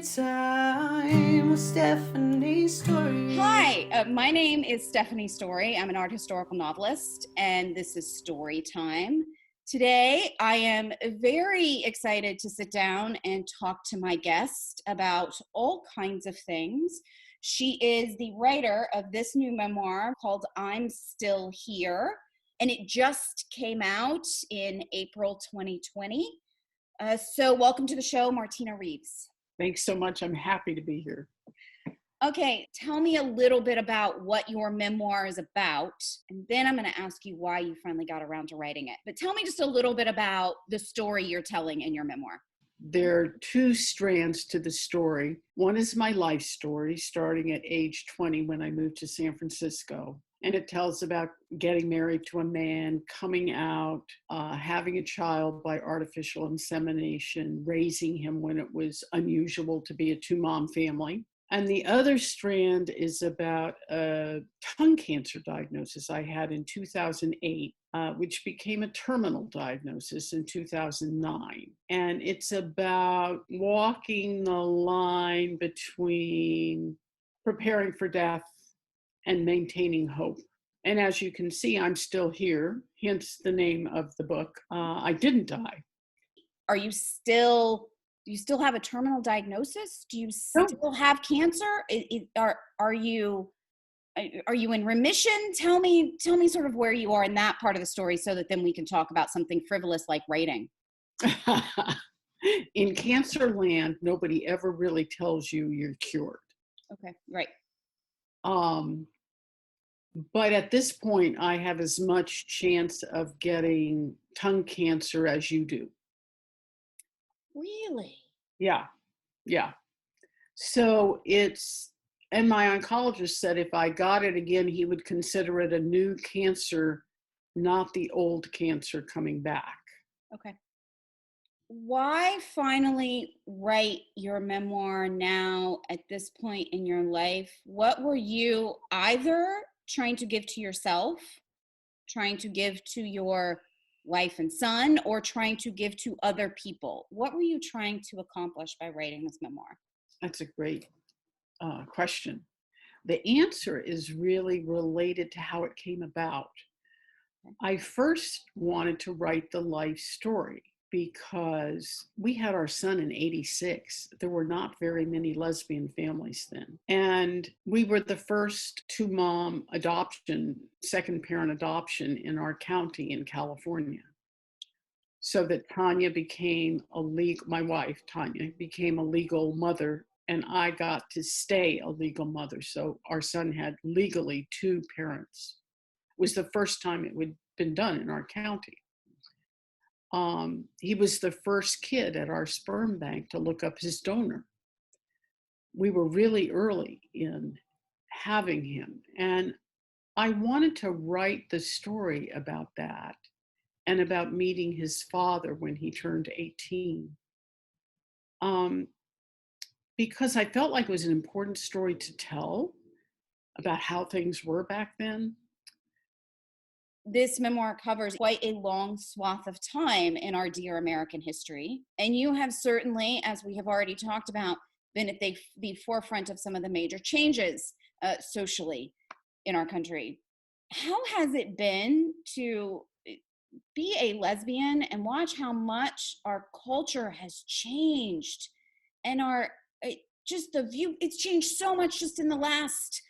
Story time with Stephanie Storey. Hi, my name is Stephanie Storey. I'm an art historical novelist, and this is Story Time. Today, I am very excited to sit down and talk to my guest about all kinds of things. She is the writer of this new memoir called I'm Still Here, and it just came out in April 2020. So welcome to the show, Martina Reaves. Thanks so much. I'm happy to be here. Okay, tell me a little bit about what your memoir is about, and then I'm going to ask you why you finally got around to writing it. But tell me just a little bit about the story you're telling in your memoir. There are two strands to the story. One is my life story, starting at age 20 when I moved to San Francisco. And it tells about getting married to a man, coming out, having a child by artificial insemination, raising him when it was unusual to be a two-mom family. And the other strand is about a tongue cancer diagnosis I had in 2008, which became a terminal diagnosis in 2009. And it's about walking the line between preparing for death and maintaining hope. And as you can see, I'm still here, hence the name of the book. I didn't die. Do you still have a terminal diagnosis? Do you still have cancer? Are you in remission? Tell me sort of where you are in that part of the story so that then we can talk about something frivolous like writing. In cancer land, nobody ever really tells you you're cured. Okay, right. But at this point, I have as much chance of getting tongue cancer as you do. Really? Yeah. So and my oncologist said if I got it again, he would consider it a new cancer, not the old cancer coming back. Okay. Why finally write your memoir now at this point in your life? What were you either trying to give to yourself, trying to give to your wife and son, or trying to give to other people? What were you trying to accomplish by writing this memoir? That's a great question. The answer is really related to how it came about. Okay. I first wanted to write the life story because we had our son in '86. There were not very many lesbian families then. And we were the first two-mom adoption, second parent adoption in our county in California. So that Tanya became my wife, Tanya, became a legal mother, and I got to stay a legal mother. So our son had legally two parents. It was the first time it had been done in our county. He was the first kid at our sperm bank to look up his donor. We were really early in having him. And I wanted to write the story about that and about meeting his father when he turned 18. Because I felt like it was an important story to tell about how things were back then. This memoir covers quite a long swath of time in our dear American history. And you have certainly, as we have already talked about, been at the forefront of some of the major changes socially in our country. How has it been to be a lesbian and watch how much our culture has changed and just the view, it's changed so much just in the last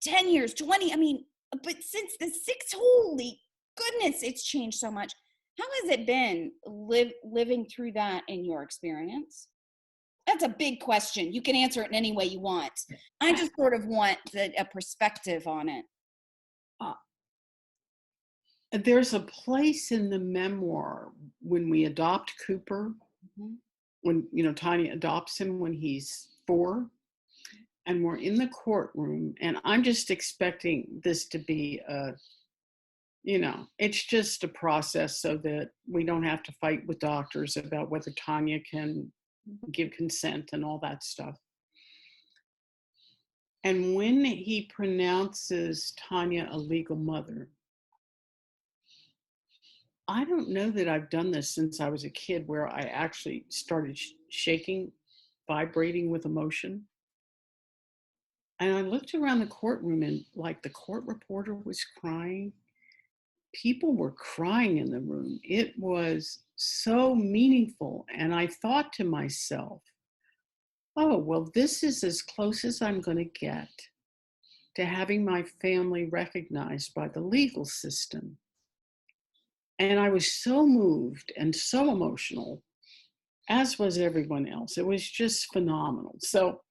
10 years, 20, but since the holy goodness, it's changed so much. How has it been living through that in your experience? That's a big question. You can answer it in any way you want. I just sort of want a perspective on it. There's a place in the memoir when we adopt Cooper, when Tanya adopts him when he's 4, and we're in the courtroom, and I'm just expecting this to be it's just a process so that we don't have to fight with doctors about whether Tanya can give consent and all that stuff. And when he pronounces Tanya a legal mother, I don't know that I've done this since I was a kid where I actually started shaking vibrating with emotion. And I looked around the courtroom and like the court reporter was crying. People were crying in the room. It was so meaningful. And I thought to myself, oh, well, this is as close as I'm going to get to having my family recognized by the legal system. And I was so moved and so emotional, as was everyone else. It was just phenomenal. So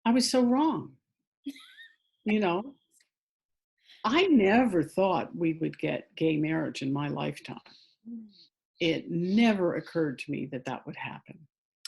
I was so wrong. You know, I never thought we would get gay marriage in my lifetime. It never occurred to me that that would happen.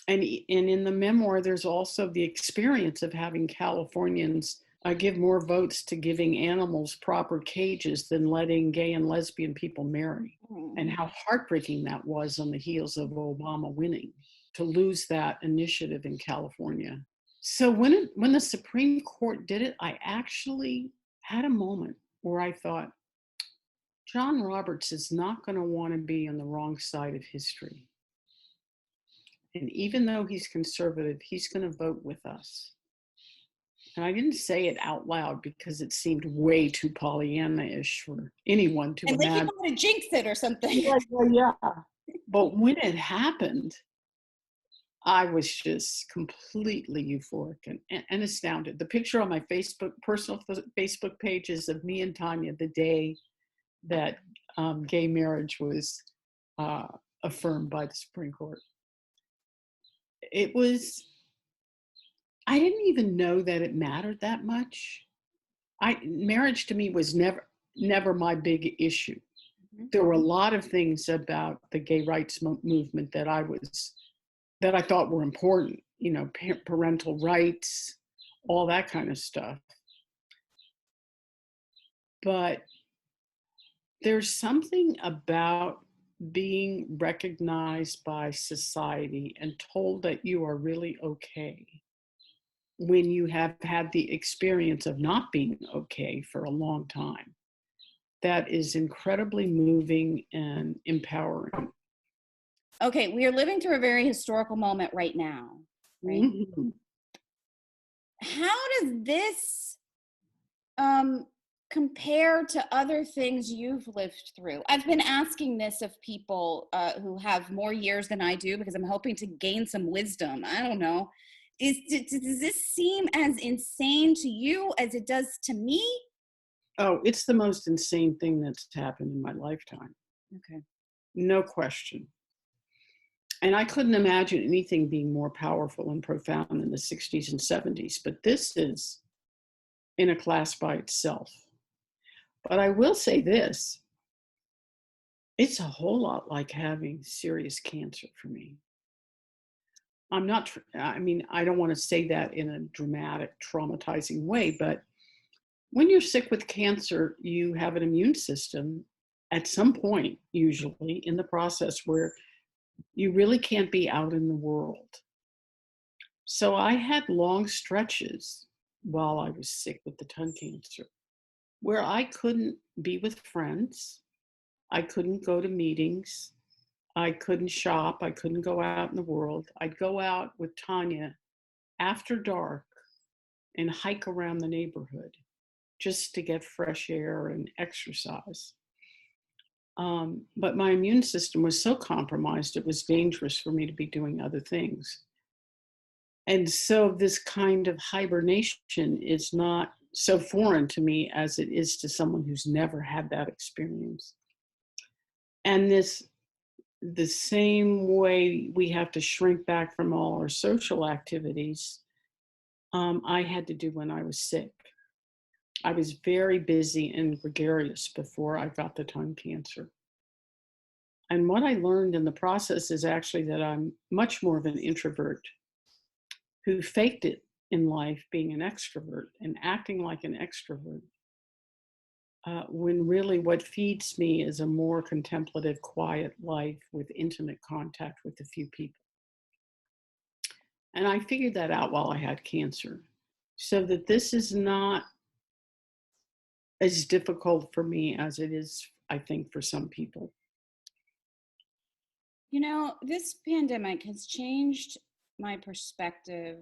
And in the memoir, there's also the experience of having Californians give more votes to giving animals proper cages than letting gay and lesbian people marry, and how heartbreaking that was on the heels of Obama winning, to lose that initiative in California. So when the Supreme Court did it, I actually had a moment where I thought, John Roberts is not going to want to be on the wrong side of history. And even though he's conservative, he's going to vote with us. And I didn't say it out loud because it seemed way too Pollyanna-ish for anyone to imagine. And like you want to jinx it or something. Yeah. But when it happened, I was just completely euphoric and astounded. The picture on my personal Facebook page is of me and Tanya the day that gay marriage was affirmed by the Supreme Court. It was, I didn't even know that it mattered that much. Marriage to me was never my big issue. There were a lot of things about the gay rights movement that I thought were important, you know, parental rights, all that kind of stuff. But there's something about being recognized by society and told that you are really okay when you have had the experience of not being okay for a long time. That is incredibly moving and empowering. Okay, we are living through a very historical moment right now, right? Mm-hmm. How does this compare to other things you've lived through? I've been asking this of people who have more years than I do because I'm hoping to gain some wisdom. I don't know. Does this seem as insane to you as it does to me? Oh, it's the most insane thing that's happened in my lifetime. Okay. No question. And I couldn't imagine anything being more powerful and profound in the 60s and 70s, but this is in a class by itself. But I will say this, it's a whole lot like having serious cancer for me. I don't want to say that in a dramatic, traumatizing way, but when you're sick with cancer, you have an immune system at some point, usually in the process, where you really can't be out in the world. So I had long stretches while I was sick with the tongue cancer where I couldn't be with friends. I couldn't go to meetings. I couldn't shop. I couldn't go out in the world. I'd go out with Tanya after dark and hike around the neighborhood just to get fresh air and exercise. But my immune system was so compromised, it was dangerous for me to be doing other things. And so this kind of hibernation is not so foreign to me as it is to someone who's never had that experience. And the same way we have to shrink back from all our social activities, I had to do when I was sick. I was very busy and gregarious before I got the tongue cancer. And what I learned in the process is actually that I'm much more of an introvert who faked it in life being an extrovert and acting like an extrovert, when really what feeds me is a more contemplative, quiet life with intimate contact with a few people. And I figured that out while I had cancer, so that this is not as difficult for me as it is, I think, for some people. You know, this pandemic has changed my perspective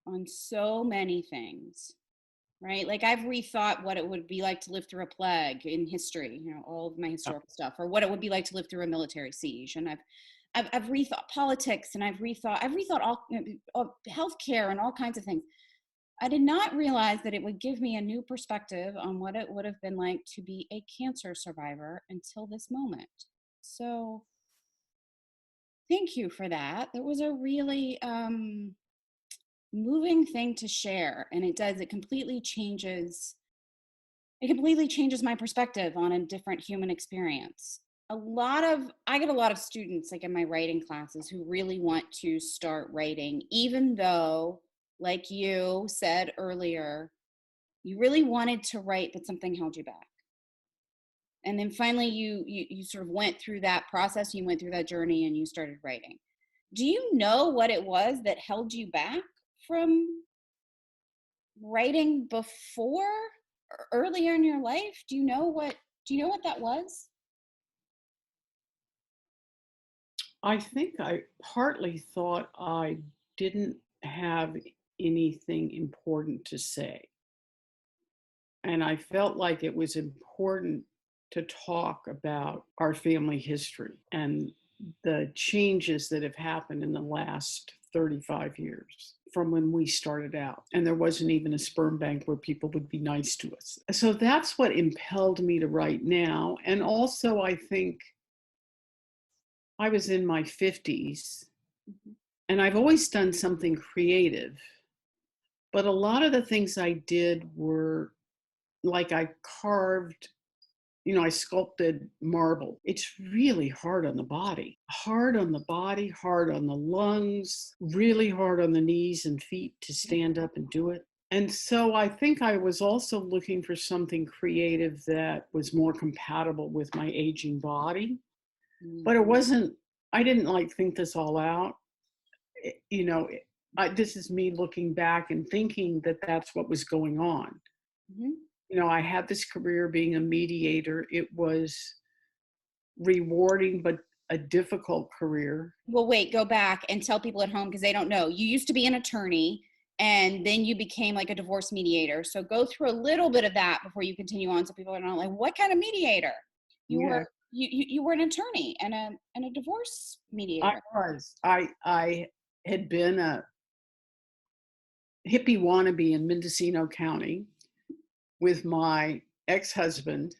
on so many things, right? Like I've rethought what it would be like to live through a plague in history, you know, all of my historical stuff, or what it would be like to live through a military siege. And I've rethought politics, and I've rethought all, you know, healthcare and all kinds of things. I did not realize that it would give me a new perspective on what it would have been like to be a cancer survivor until this moment. So thank you for that. That was a really moving thing to share. And it completely changes my perspective on a different human experience. I get a lot of students like in my writing classes who really want to start writing, even though, like you said earlier, you really wanted to write, but something held you back. And then finally you sort of went through that process, you went through that journey, and you started writing. Do you know what it was that held you back from writing before or earlier in your life? Do you know what that was? I think I partly thought I didn't have anything important to say. And I felt like it was important to talk about our family history and the changes that have happened in the last 35 years from when we started out. And there wasn't even a sperm bank where people would be nice to us. So that's what impelled me to write now. And also, I think I was in my 50s, and I've always done something creative. But a lot of the things I did were like I carved, you know, I sculpted marble. It's really hard on the body, hard on the body, hard on the lungs, really hard on the knees and feet to stand up and do it. And so I think I was also looking for something creative that was more compatible with my aging body. But it wasn't, I didn't like think this all out. You know, this is me looking back and thinking that that's what was going on. Mm-hmm. You know, I had this career being a mediator. It was rewarding, but a difficult career. Well, wait, go back and tell people at home, because they don't know. You used to be an attorney, and then you became like a divorce mediator. So go through a little bit of that before you continue on, so people are not like, what kind of mediator? You were an attorney and a divorce mediator. I was. I had been a hippie wannabe in Mendocino County with my ex-husband.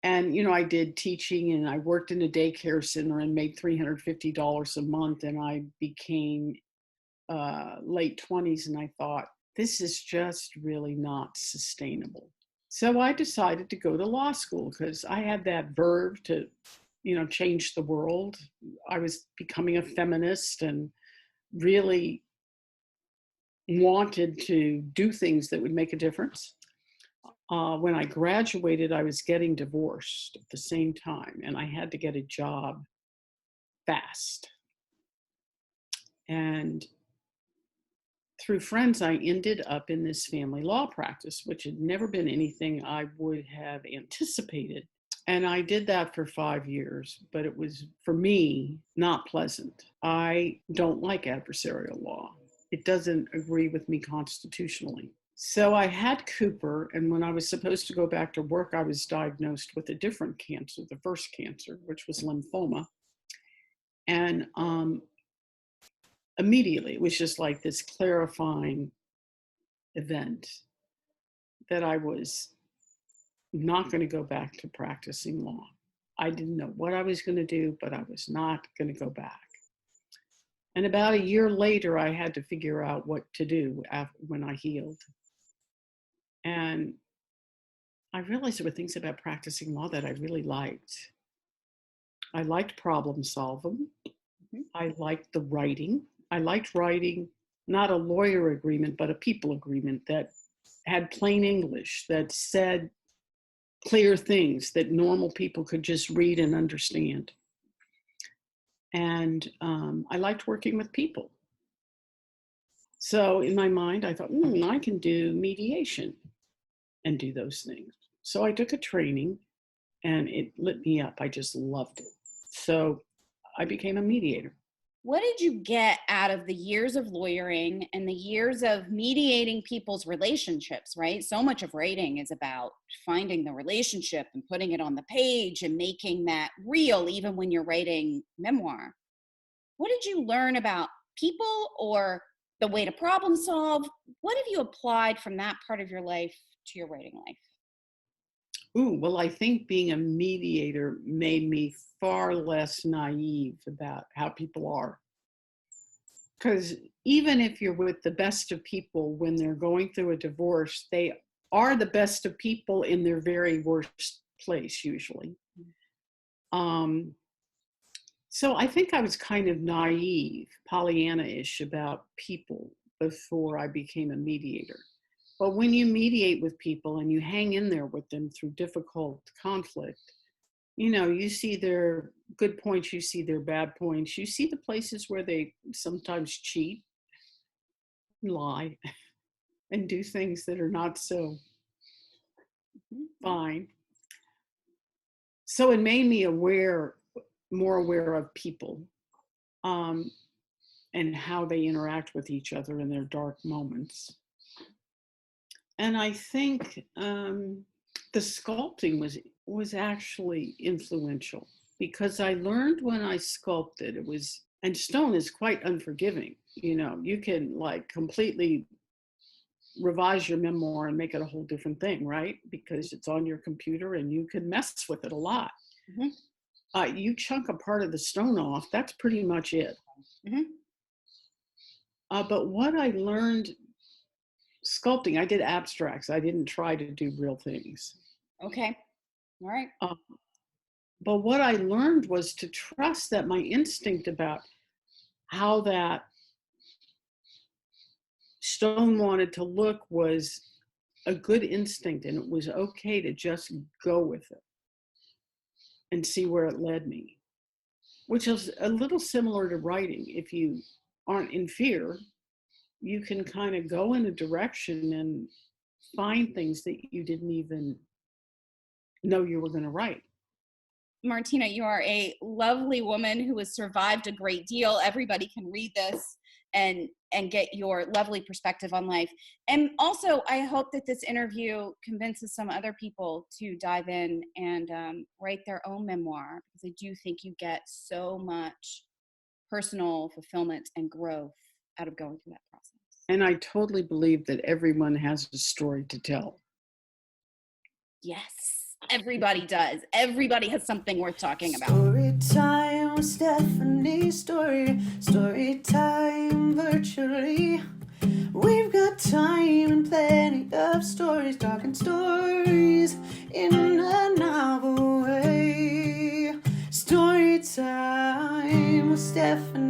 And, you know, I did teaching, and I worked in a daycare center and made $350 a month. And I became late 20s, and I thought, this is just really not sustainable. So I decided to go to law school because I had that verve to, you know, change the world. I was becoming a feminist and really wanted to do things that would make a difference. When I graduated, I was getting divorced at the same time, and I had to get a job fast. And through friends, I ended up in this family law practice, which had never been anything I would have anticipated. And I did that for 5 years, but it was, for me, not pleasant. I don't like adversarial law. It doesn't agree with me constitutionally. So I had Cooper, and when I was supposed to go back to work, I was diagnosed with a different cancer, the first cancer, which was lymphoma. And immediately, it was just like this clarifying event that I was not going to go back to practicing law. I didn't know what I was going to do, but I was not going to go back. And about a year later, I had to figure out what to do when I healed. And I realized there were things about practicing law that I really liked. I liked problem solving. I liked the writing. I liked writing, not a lawyer agreement, but a people agreement that had plain English, that said clear things that normal people could just read and understand. And I liked working with people. So in my mind, I thought, I can do mediation and do those things. So I took a training, and it lit me up. I just loved it. So I became a mediator. What did you get out of the years of lawyering and the years of mediating people's relationships, right? So much of writing is about finding the relationship and putting it on the page and making that real, even when you're writing memoir. What did you learn about people or the way to problem solve? What have you applied from that part of your life to your writing life? Ooh, well, I think being a mediator made me far less naive about how people are. Because even if you're with the best of people when they're going through a divorce, they are the best of people in their very worst place, usually. So I think I was kind of naive, Pollyanna-ish about people before I became a mediator. But when you mediate with people and you hang in there with them through difficult conflict, you know, you see their good points, you see their bad points, you see the places where they sometimes cheat, lie, and do things that are not so fine. So it made me more aware of people and how they interact with each other in their dark moments. And I think the sculpting was actually influential because I learned when I sculpted, and stone is quite unforgiving. You know, you can like completely revise your memoir and make it a whole different thing, right? Because it's on your computer and you can mess with it a lot. Mm-hmm. You chunk a part of the stone off, that's pretty much it. Mm-hmm. But what I learned sculpting, I did abstracts. I didn't try to do real things. Okay. All right. But what I learned was to trust that my instinct about how that stone wanted to look was a good instinct, and it was okay to just go with it and see where it led me, which is a little similar to writing. If you aren't in fear, you can kind of go in a direction and find things that you didn't even know you were going to write. Martina, you are a lovely woman who has survived a great deal. Everybody can read this and get your lovely perspective on life. And also, I hope that this interview convinces some other people to dive in and write their own memoir, because I do think you get so much personal fulfillment and growth out of going through that process. And I totally believe that everyone has a story to tell. Yes, everybody does. Everybody has something worth talking about. Story time with Stephanie Storey. Story time virtually. We've got time and plenty of stories, talking stories in a novel way. Story time with Stephanie